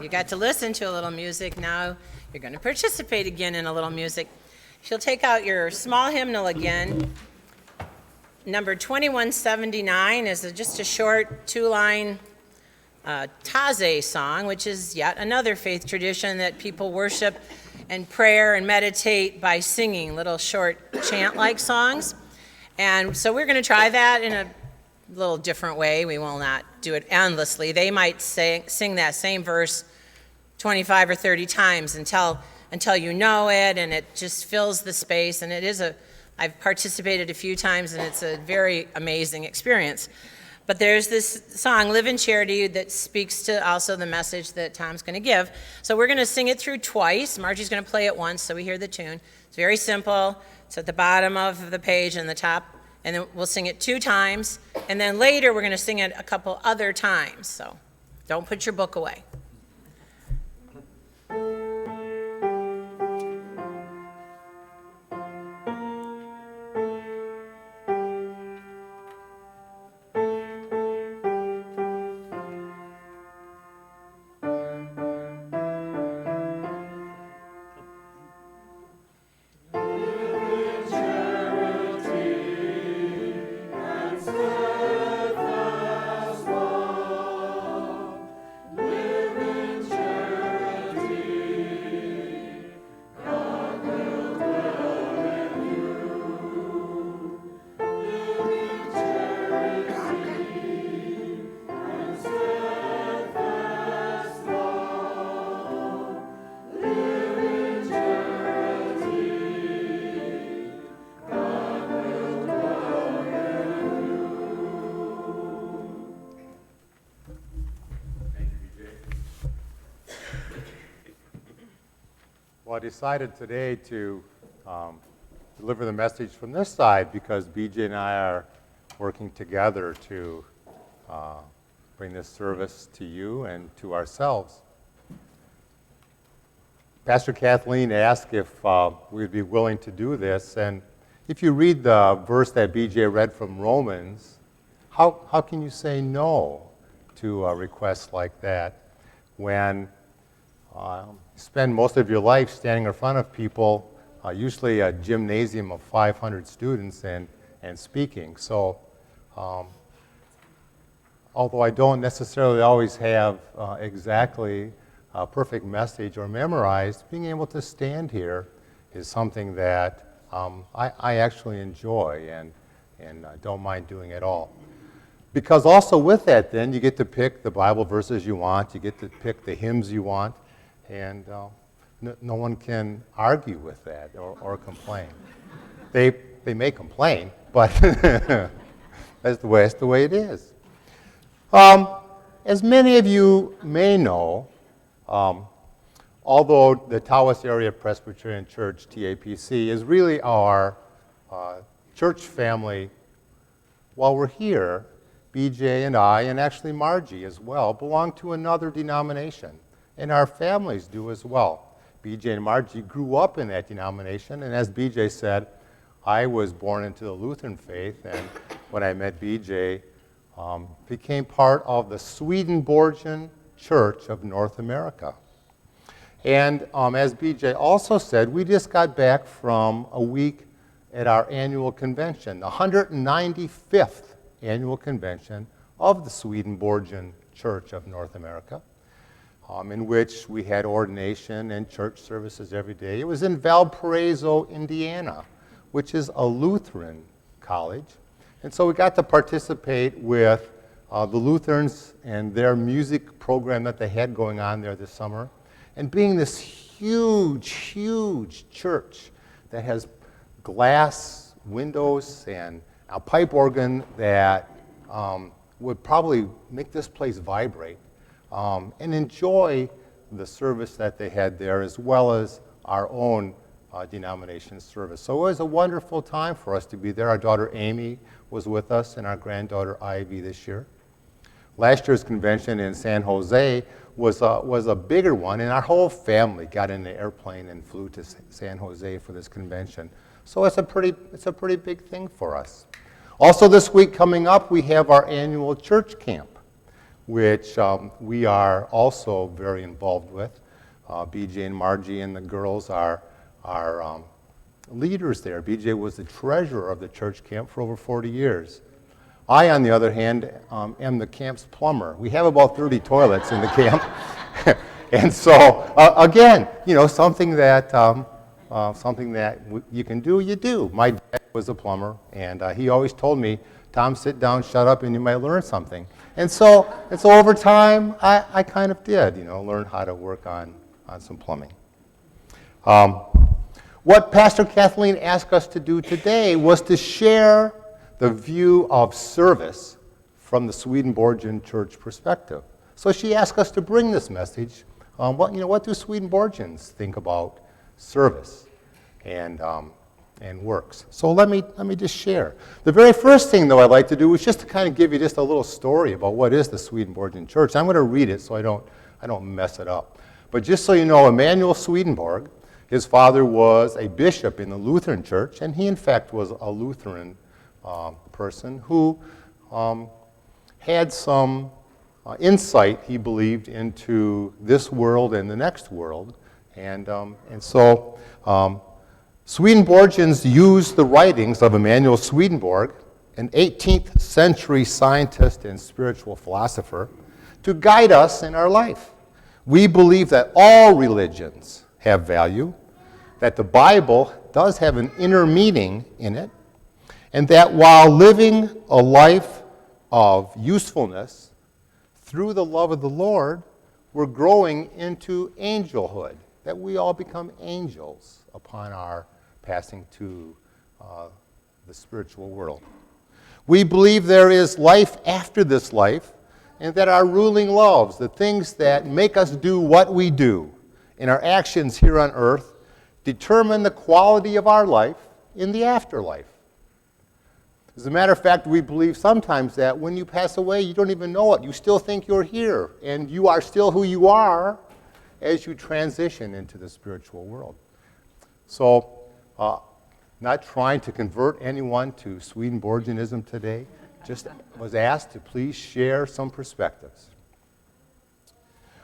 You got to listen to a little music. Now you're going to participate again in a little music. She'll take out your small hymnal again. Number 2179 is just a short two-line Taze song, which is yet another faith tradition that people worship and prayer and meditate by singing little short chant-like songs. And so we're going to try that in a little different way. We will not do it endlessly. They might sing that same verse 25 or 30 times until you know it, and it just fills the space. And I've participated a few times, and it's a very amazing experience. But there's this song, Live in Charity, that speaks to also the message that Tom's going to give. So we're going to sing it through twice. Margie's going to play it once so we hear the tune. It's very simple. It's at the bottom of the page and the top, and then we'll sing it 2 times. And then later we're going to sing it a couple other times. So don't put your book away. Well, I decided today to deliver the message from this side because BJ and I are working together to bring this service to you and to ourselves. Pastor Kathleen asked if we would be willing to do this, and if you read the verse that BJ read from Romans, how can you say no to a request like that when you spend most of your life standing in front of people, usually a gymnasium of 500 students, and speaking. So, although I don't necessarily always have exactly a perfect message or memorized, being able to stand here is something that I actually enjoy and don't mind doing at all. Because also with that, then, you get to pick the Bible verses you want, you get to pick the hymns you want, and no one can argue with that or complain. They may complain, but that's the way it is. As many of you may know, although the Tawas Area Presbyterian Church, TAPC, is really our church family, while we're here, BJ and I, and actually Margie as well, belong to another denomination. And our families do as well. BJ and Margie grew up in that denomination, and as BJ said, I was born into the Lutheran faith, and when I met BJ, became part of the Swedenborgian Church of North America. And as BJ also said, we just got back from a week at our annual convention, the 195th annual convention of the Swedenborgian Church of North America. In which we had ordination and church services every day. It was in Valparaiso, Indiana, which is a Lutheran college. And so we got to participate with the Lutherans and their music program that they had going on there this summer. And being this huge, huge church that has glass windows and a pipe organ that would probably make this place vibrate. And enjoy the service that they had there, as well as our own denomination service. So it was a wonderful time for us to be there. Our daughter Amy was with us, and our granddaughter Ivy this year. Last year's convention in San Jose was a bigger one, and our whole family got in the airplane and flew to San Jose for this convention. So it's a pretty big thing for us. Also this week coming up, we have our annual church camp, which we are also very involved with. BJ and Margie and the girls are leaders there. BJ was the treasurer of the church camp for over 40 years. I, on the other hand, am the camp's plumber. We have about 30 toilets in the camp. And so, again, something that you can do, you do. My dad was a plumber, and he always told me, Tom, sit down, shut up, and you might learn something. And so over time, I kind of did, learn how to work on some plumbing. What Pastor Kathleen asked us to do today was to share the view of service from the Swedenborgian church perspective. So she asked us to bring this message. What do Swedenborgians think about service and works? So let me just share. The very first thing, though, I'd like to do is just to kind of give you just a little story about what is the Swedenborgian church. I'm going to read it so I don't mess it up. But just so you know, Emanuel Swedenborg, his father was a bishop in the Lutheran church, and he in fact was a Lutheran person who had some insight, he believed, into this world and the next world. And so Swedenborgians used the writings of Emanuel Swedenborg, an 18th century scientist and spiritual philosopher, to guide us in our life. We believe that all religions have value, that the Bible does have an inner meaning in it, and that while living a life of usefulness through the love of the Lord, we're growing into angelhood, that we all become angels upon our passing to the spiritual world. We believe there is life after this life, and that our ruling loves, the things that make us do what we do in our actions here on earth, determine the quality of our life in the afterlife. As a matter of fact, we believe sometimes that when you pass away, you don't even know it. You still think you're here, and you are still who you are as you transition into the spiritual world. So, not trying to convert anyone to Swedenborgianism today, just was asked to please share some perspectives.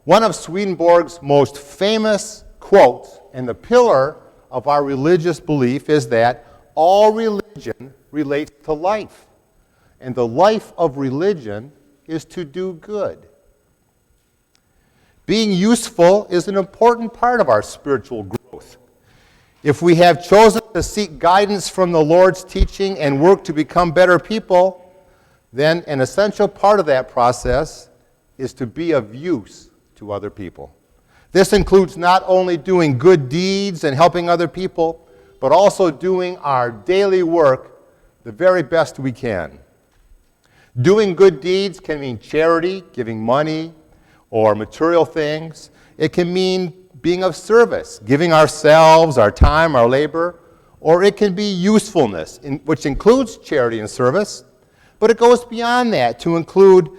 One of Swedenborg's most famous quotes, and the pillar of our religious belief, is that all religion relates to life, and the life of religion is to do good. Being useful is an important part of our spiritual growth. If we have chosen to seek guidance from the Lord's teaching and work to become better people, then an essential part of that process is to be of use to other people. This includes not only doing good deeds and helping other people, but also doing our daily work the very best we can. Doing good deeds can mean charity, giving money, or material things. It can mean being of service, giving ourselves, our time, our labor, or it can be usefulness, which includes charity and service, but it goes beyond that to include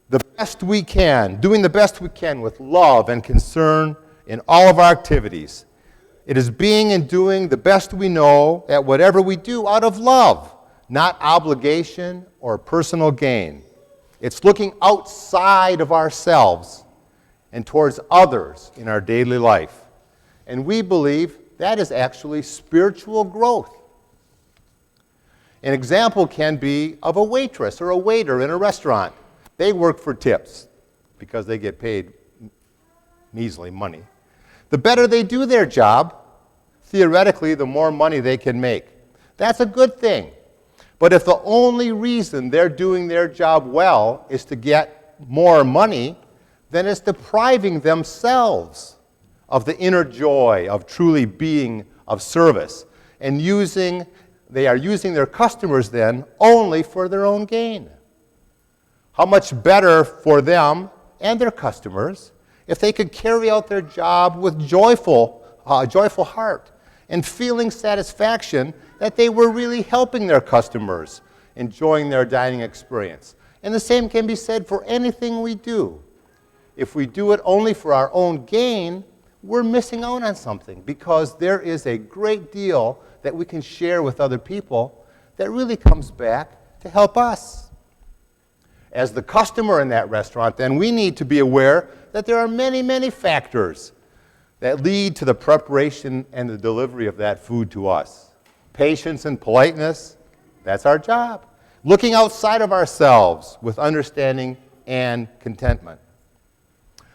the best we can, doing the best we can with love and concern in all of our activities. It is being and doing the best we know at whatever we do out of love, not obligation or personal gain. It's looking outside of ourselves and towards others in our daily life. And we believe that is actually spiritual growth. An example can be of a waitress or a waiter in a restaurant. They work for tips because they get paid measly money. The better they do their job, theoretically, the more money they can make. That's a good thing. But if the only reason they're doing their job well is to get more money, then it's depriving themselves of the inner joy of truly being of service. And they are using their customers then only for their own gain. How much better for them and their customers if they could carry out their job with joyful heart and feeling satisfaction that they were really helping their customers, enjoying their dining experience. And the same can be said for anything we do. If we do it only for our own gain, we're missing out on something, because there is a great deal that we can share with other people that really comes back to help us. As the customer in that restaurant, then we need to be aware that there are many, many factors that lead to the preparation and the delivery of that food to us. Patience and politeness, that's our job. Looking outside of ourselves with understanding and contentment.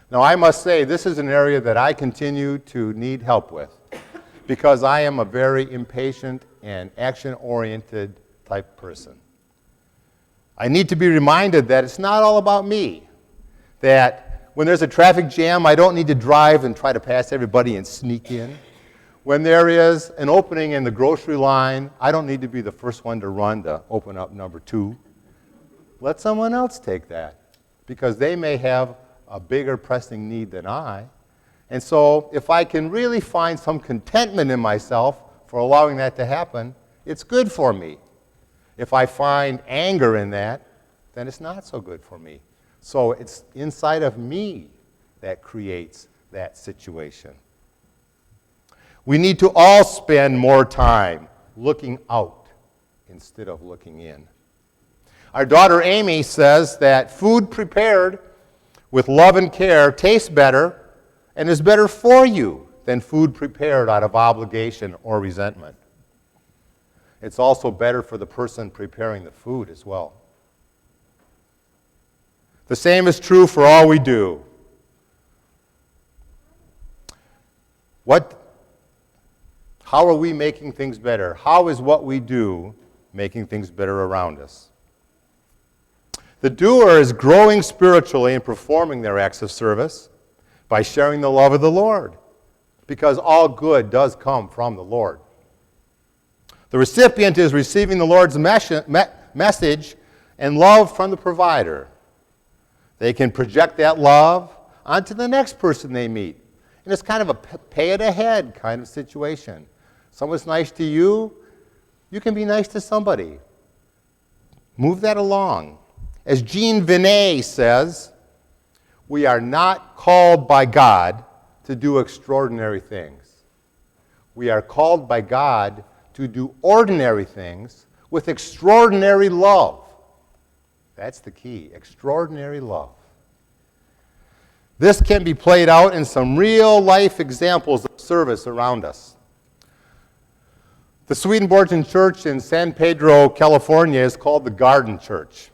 Now, I must say, this is an area that I continue to need help with because I am a very impatient and action-oriented type person. I need to be reminded that it's not all about me, that when there's a traffic jam, I don't need to drive and try to pass everybody and sneak in. When there is an opening in the grocery line, I don't need to be the first one to run to open up number 2. Let someone else take that, because they may have a bigger pressing need than I. And so if I can really find some contentment in myself for allowing that to happen, it's good for me. If I find anger in that, then it's not so good for me. So it's inside of me that creates that situation. We need to all spend more time looking out instead of looking in. Our daughter Amy says that food prepared with love and care tastes better and is better for you than food prepared out of obligation or resentment. It's also better for the person preparing the food as well. The same is true for all we do. How are we making things better? How is what we do making things better around us? The doer is growing spiritually and performing their acts of service by sharing the love of the Lord, because all good does come from the Lord. The recipient is receiving the Lord's message and love from the provider. They can project that love onto the next person they meet. And it's kind of a pay it ahead kind of situation. Someone's nice to you, you can be nice to somebody. Move that along. As Jean Vinet says, we are not called by God to do extraordinary things. We are called by God to do ordinary things with extraordinary love. That's the key, extraordinary love. This can be played out in some real-life examples of service around us. The Swedenborgian Church in San Pedro, California is called the Garden Church.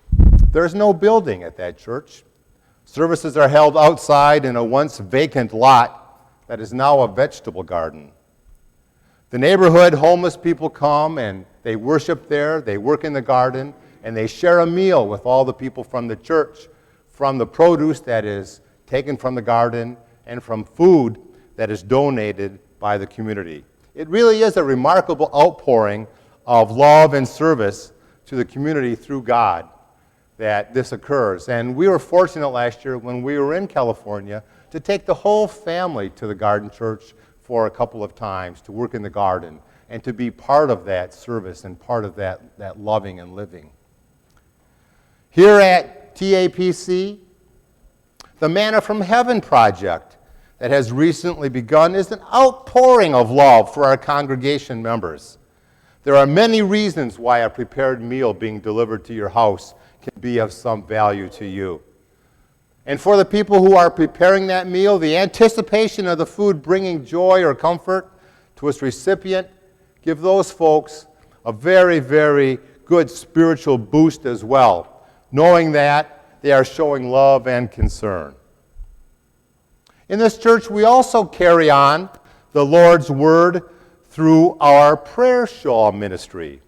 There's no building at that church. Services are held outside in a once vacant lot that is now a vegetable garden. The neighborhood homeless people come and they worship there, they work in the garden, and they share a meal with all the people from the church, from the produce that is taken from the garden and from food that is donated by the community. It really is a remarkable outpouring of love and service to the community through God that this occurs. And we were fortunate last year when we were in California to take the whole family to the Garden Church for a couple of times to work in the garden and to be part of that service and part of that loving and living. Here at TAPC, the Manna from Heaven project that has recently begun is an outpouring of love for our congregation members. There are many reasons why a prepared meal being delivered to your house can be of some value to you. And for the people who are preparing that meal, the anticipation of the food bringing joy or comfort to its recipient give those folks a very, very good spiritual boost as well, knowing that they are showing love and concern. In this church, we also carry on the Lord's Word through our prayer shawl ministry.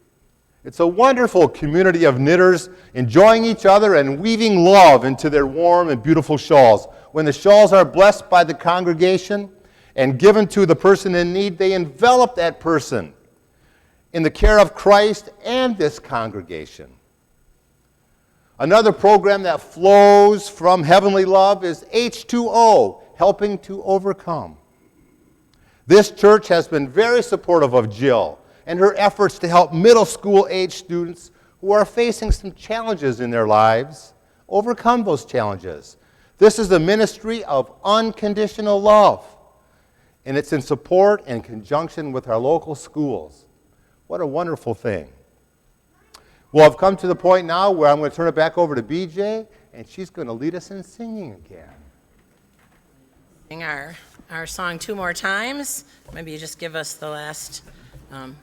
It's a wonderful community of knitters enjoying each other and weaving love into their warm and beautiful shawls. When the shawls are blessed by the congregation and given to the person in need, they envelop that person in the care of Christ and this congregation. Another program that flows from heavenly love is H2O, Helping to Overcome. This church has been very supportive of Jill and her efforts to help middle school age students who are facing some challenges in their lives overcome those challenges. This is a ministry of unconditional love, and it's in support and conjunction with our local schools. What a wonderful thing. Well, I've come to the point now where I'm going to turn it back over to BJ, and she's going to lead us in singing again. Sing our song 2 more times. Maybe you just give us the last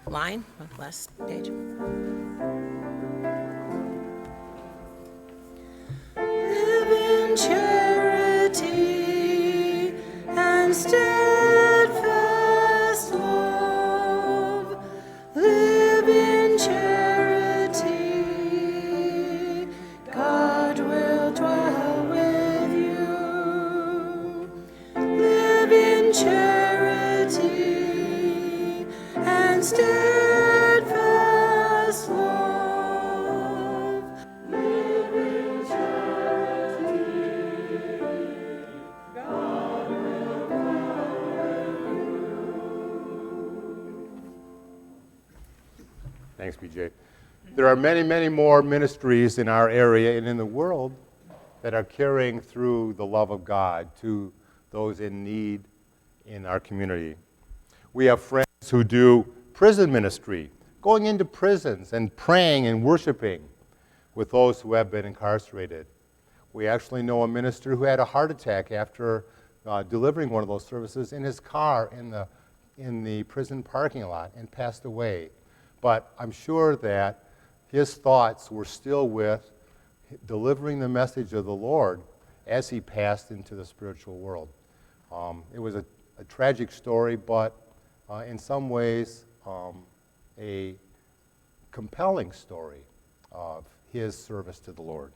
line, last page. Live in charity and steadfast love. Live in charity. God will dwell with you. Live in charity and steadfast love. Live in charity. God will dwell with you. Thanks, BJ. There are many, many more ministries in our area and in the world that are carrying through the love of God to those in need in our community. We have friends who do prison ministry, going into prisons and praying and worshiping with those who have been incarcerated. We actually know a minister who had a heart attack after delivering one of those services in his car in the prison parking lot and passed away. But I'm sure that his thoughts were still with delivering the message of the Lord as he passed into the spiritual world. It was a tragic story, but in some ways a compelling story of his service to the Lord.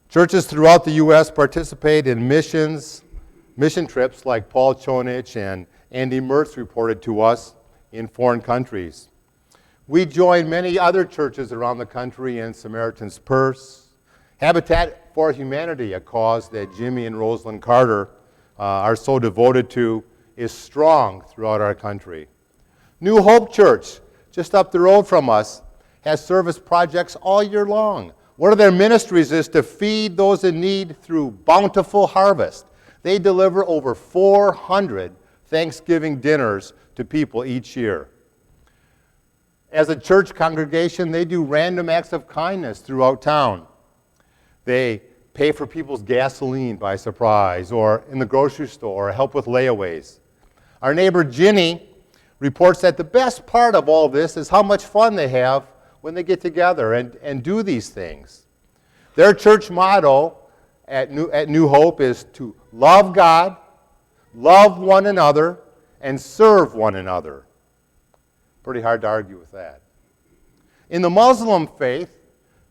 Churches throughout the U.S. participate in mission trips like Paul Chonich and Andy Mertz reported to us in foreign countries. We join many other churches around the country in Samaritan's Purse. Habitat for Humanity, a cause that Jimmy and Rosalind Carter are so devoted to, is strong throughout our country. New Hope Church, just up the road from us, has service projects all year long. One of their ministries is to feed those in need through Bountiful Harvest. They deliver over 400 Thanksgiving dinners to people each year. As a church congregation, they do random acts of kindness throughout town. They pay for people's gasoline by surprise, or in the grocery store, or help with layaways. Our neighbor Ginny reports that the best part of all this is how much fun they have when they get together and do these things. Their church motto at New Hope is to love God, love one another, and serve one another. Pretty hard to argue with that. In the Muslim faith,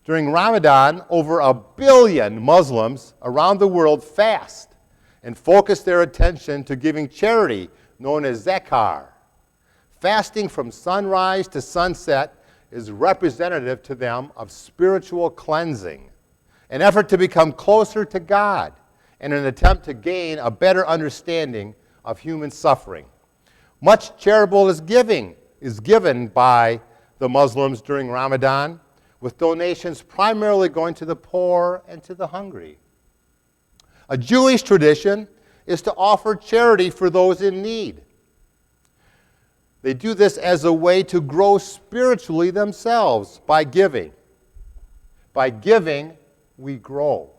during Ramadan, over 1 billion Muslims around the world fast and focus their attention to giving charity known as zakah. Fasting from sunrise to sunset is representative to them of spiritual cleansing, an effort to become closer to God, and an attempt to gain a better understanding of human suffering. Much charitable is given by the Muslims during Ramadan, with donations primarily going to the poor and to the hungry. A Jewish tradition is to offer charity for those in need. They do this as a way to grow spiritually themselves by giving. By giving, we grow.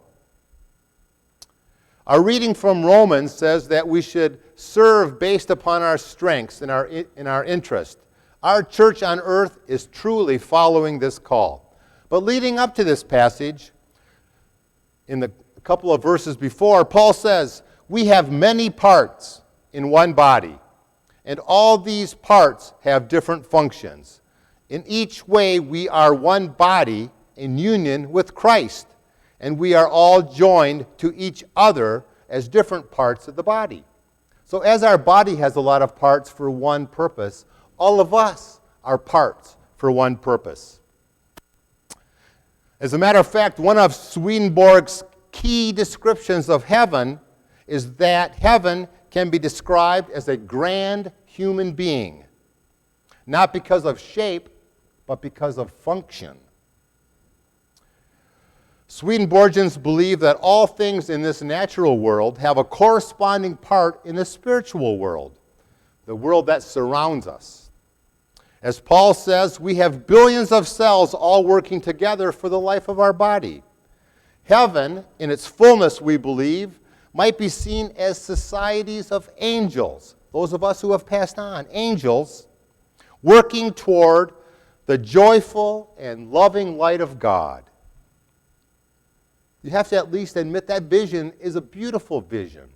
Our reading from Romans says that we should serve based upon our strengths and our interest. Our church on earth is truly following this call. But leading up to this passage, in the couple of verses before, Paul says, we have many parts in one body, and all these parts have different functions. In each way, we are one body in union with Christ, and we are all joined to each other as different parts of the body. So as our body has a lot of parts for one purpose, all of us are parts for one purpose. As a matter of fact, one of Swedenborg's key descriptions of heaven is that heaven can be described as a grand human being, not because of shape, but because of function. Swedenborgians believe that all things in this natural world have a corresponding part in the spiritual world, the world that surrounds us. As Paul says, we have billions of cells all working together for the life of our body. Heaven, in its fullness, we believe, might be seen as societies of angels, those of us who have passed on, angels, working toward the joyful and loving light of God. You have to at least admit that vision is a beautiful vision.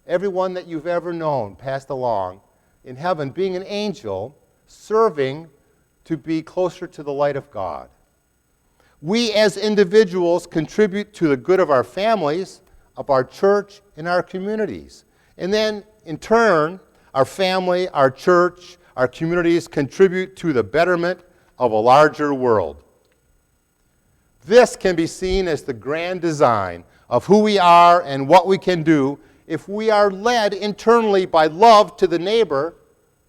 Everyone that you've ever known passed along in heaven being an angel, serving to be closer to the light of God. We as individuals contribute to the good of our families, of our church, and our communities. And then, in turn, our family, our church, our communities contribute to the betterment of a larger world. This can be seen as the grand design of who we are and what we can do if we are led internally by love to the neighbor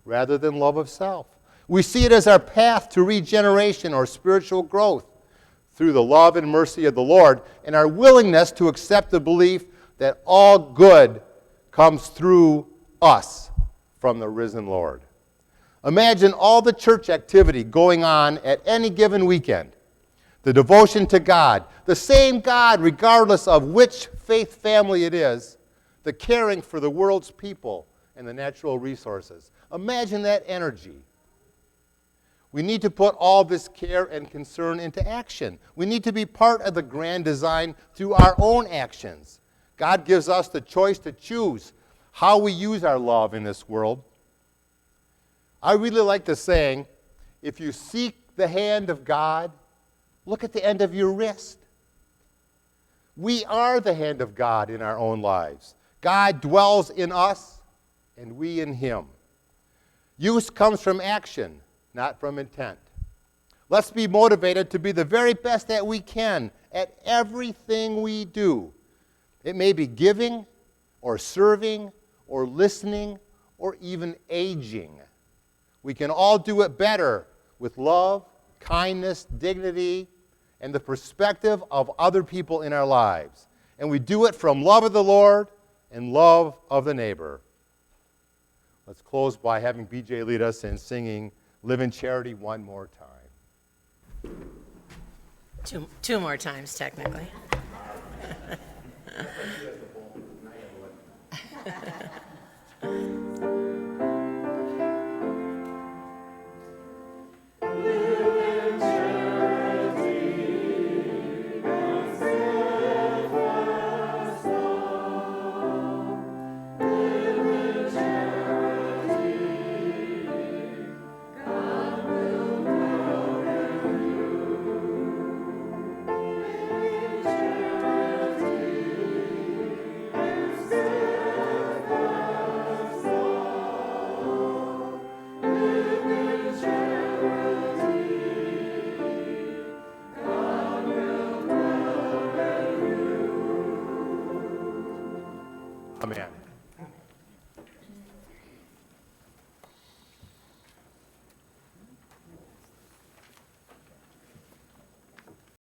rather than love of self. We see it as our path to regeneration or spiritual growth through the love and mercy of the Lord and our willingness to accept the belief that all good comes through us from the risen Lord. Imagine all the church activity going on at any given weekend. The devotion to God, the same God regardless of which faith family it is, the caring for the world's people and the natural resources. Imagine that energy. We need to put all this care and concern into action. We need to be part of the grand design through our own actions. God gives us the choice to choose how we use our love in this world. I really like the saying, if you seek the hand of God, look at the end of your wrist. We are the hand of God in our own lives. God dwells in us, and we in him. Use comes from action, not from intent. Let's be motivated to be the very best that we can at everything we do. It may be giving, or serving, or listening, or even aging. We can all do it better with love, kindness, dignity, and the perspective of other people in our lives. And we do it from love of the Lord and love of the neighbor. Let's close by having BJ lead us in singing Live in Charity one more time. Two more times, technically. Amen.